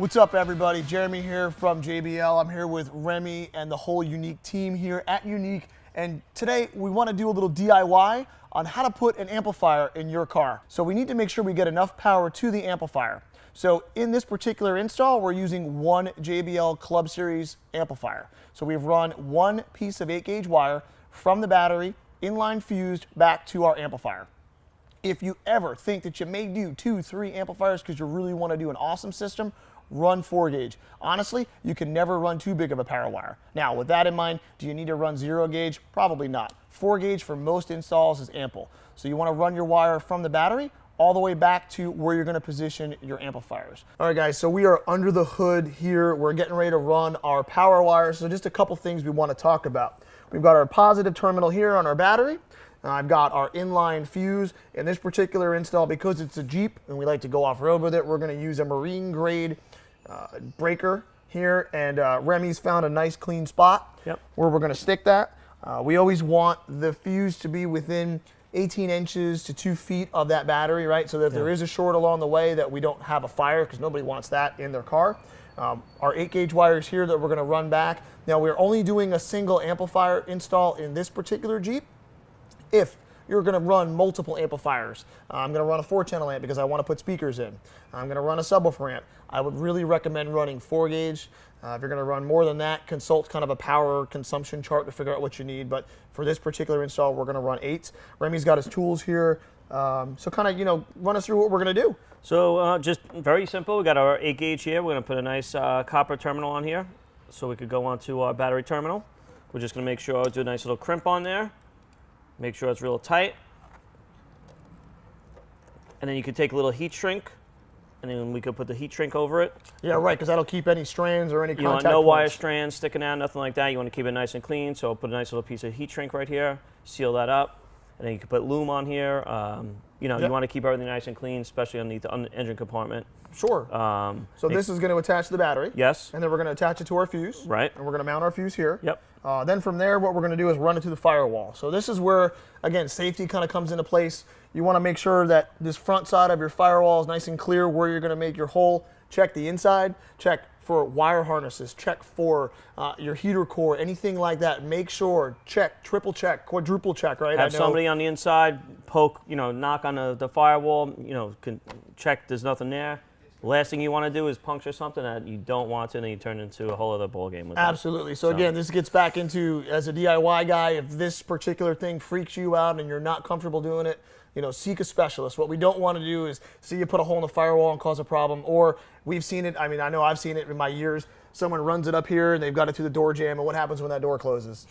What's up, everybody? Jeremy here from JBL. I'm here with Reme and the whole Unique team here at Unique. And today we want to do a little DIY on how to put an amplifier in your car. So we need to make sure we get enough power to the amplifier. So in this particular install, we're using one JBL Club Series amplifier. So we've run one piece of 8-gauge wire from the battery, inline fused, back to our amplifier. If you ever think that you may do 2, 3 amplifiers because you really want to do an awesome system, run 4-gauge. Honestly, you can never run too big of a power wire. Now, with that in mind, do you need to run 0-gauge? Probably not. 4-gauge for most installs is ample. So you want to run your wire from the battery all the way back to where you're going to position your amplifiers. All right, guys, so we are under the hood here. We're getting ready to run our power wires. So just a couple things we want to talk about. We've got our positive terminal here on our battery. I've got our inline fuse. In this particular install, because it's a Jeep and we like to go off-road with it, we're going to use a marine grade breaker here, and Reme's found a nice clean spot where we're going to stick that. We always want the fuse to be within 18 inches to 2 feet of that battery, right? So that if there is a short along the way, that we don't have a fire, because nobody wants that in their car. Our 8-gauge wires here that we're going to run back. Now, we're only doing a single amplifier install in this particular Jeep. If you're going to run multiple amplifiers, I'm going to run a 4-channel amp because I want to put speakers in. I'm going to run a subwoofer amp. I would really recommend running 4-gauge. If you're going to run more than that, consult kind of a power consumption chart to figure out what you need. But for this particular install, we're going to run 8s. Reme's got his tools here. So kind of, run us through what we're going to do. So just very simple. We got our 8-gauge here. We're going to put a nice copper terminal on here so we could go onto our battery terminal. We're just going to make sure do a nice little crimp on there. Make sure it's real tight. And then you could take a little heat shrink, and then we could put the heat shrink over it. Yeah, right, because that'll keep any strands or any contact You want no wire points. strands sticking out, nothing like that. You want to keep it nice and clean, so I'll put a nice little piece of heat shrink right here, seal that up, and then you can put loom on here. You want to keep everything nice and clean, especially underneath the engine compartment. Sure. So this is going to attach to the battery. Yes. And then we're going to attach it to our fuse. Right. And we're going to mount our fuse here. Yep. Then from there, what we're going to do is run it to the firewall. So this is where, again, safety kind of comes into place. You want to make sure that this front side of your firewall is nice and clear where you're going to make your hole. Check the inside. Check for wire harnesses. Check for your heater core, anything like that. Make sure, check, triple check, quadruple check, right? Have somebody on the inside poke, knock on the firewall, can check there's nothing there. Last thing you want to do is puncture something that you don't want to, and then you turn into a whole other ball game with Absolutely. that. So again, this gets back into, as a DIY guy, if this particular thing freaks you out and you're not comfortable doing it, seek a specialist. What we don't want to do is see you put a hole in the firewall and cause a problem. Or we've seen it, I know I've seen it in my years, someone runs it up here and they've got it through the door jamb, and what happens when that door closes?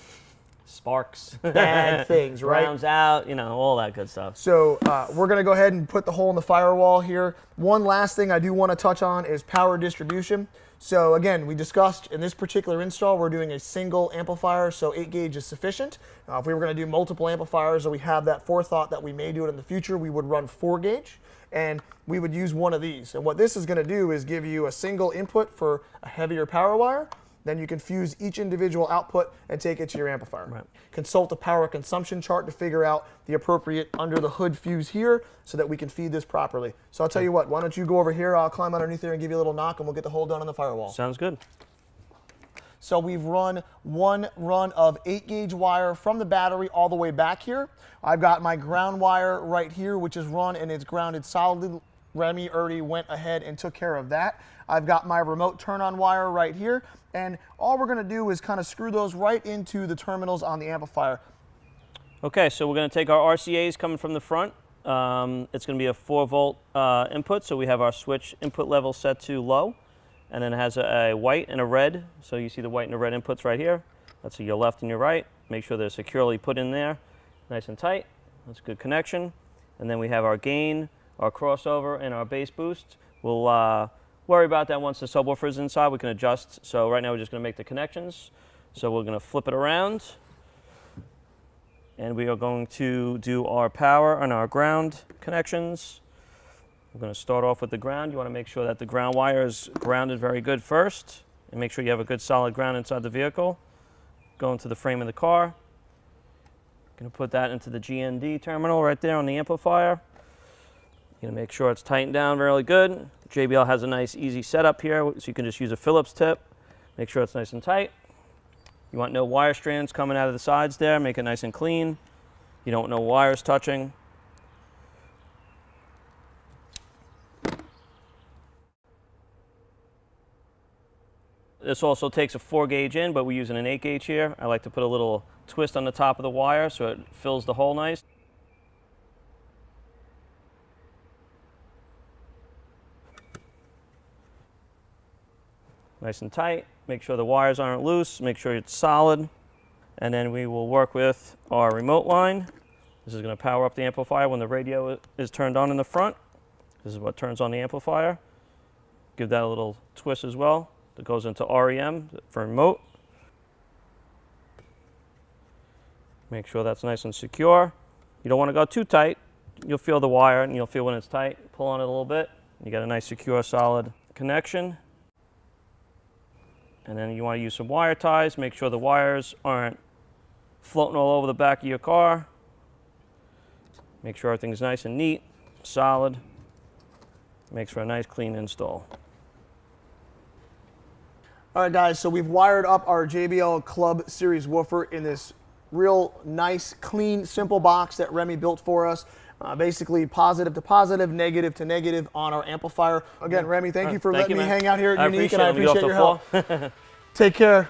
Sparks. Bad things, right? Rounds out, all that good stuff. So we're going to go ahead and put the hole in the firewall here. One last thing I do want to touch on is power distribution. So again, we discussed in this particular install, we're doing a single amplifier, so 8-gauge is sufficient. If we were going to do multiple amplifiers, or we have that forethought that we may do it in the future, we would run 4-gauge, and we would use one of these. And what this is going to do is give you a single input for a heavier power wire. Then you can fuse each individual output and take it to your amplifier. Right. Consult the power consumption chart to figure out the appropriate under the hood fuse here so that we can feed this properly. So I'll tell you what, why don't you go over here, I'll climb underneath there and give you a little knock, and we'll get the hole done on the firewall. Sounds good. So we've run one run of 8-gauge wire from the battery all the way back here. I've got my ground wire right here, which is run and it's grounded solidly. Reme already went ahead and took care of that. I've got my remote turn-on wire right here, and all we're going to do is kind of screw those right into the terminals on the amplifier. Okay, so we're going to take our RCAs coming from the front. It's going to be a 4-volt input, so we have our switch input level set to low, and then it has a white and a red. So you see the white and the red inputs right here. That's your left and your right. Make sure they're securely put in there, nice and tight. That's a good connection. And then we have our gain, our crossover, and our bass boost. We'll worry about that once the subwoofer is inside. We can adjust. So right now we're just going to make the connections. So we're going to flip it around, and we are going to do our power and our ground connections. We're going to start off with the ground. You want to make sure that the ground wire is grounded very good first, and make sure you have a good solid ground inside the vehicle. Go into the frame of the car. Going to put that into the GND terminal right there on the amplifier. You're going to make sure it's tightened down really good. JBL has a nice easy setup here, so you can just use a Phillips tip. Make sure it's nice and tight. You want no wire strands coming out of the sides there, make it nice and clean. You don't want no wires touching. This also takes a 4 gauge in, but we're using an 8 gauge here. I like to put a little twist on the top of the wire so it fills the hole nice. Nice and tight. Make sure the wires aren't loose. Make sure it's solid. And then we will work with our remote line. This is going to power up the amplifier when the radio is turned on in the front. This is what turns on the amplifier. Give that a little twist as well. That goes into REM for remote. Make sure that's nice and secure. You don't want to go too tight. You'll feel the wire and you'll feel when it's tight. Pull on it a little bit. You got a nice, secure, solid connection. And then you want to use some wire ties. Make sure the wires aren't floating all over the back of your car. Make sure everything's nice and neat, solid. Makes for a nice, clean install. All right, guys, so we've wired up our JBL Club Series woofer in this real nice, clean, simple box that Reme built for us. Basically positive to positive, negative to negative on our amplifier. Again, Reme, thank you for letting me hang out here at Unique, and I appreciate your help. Take care.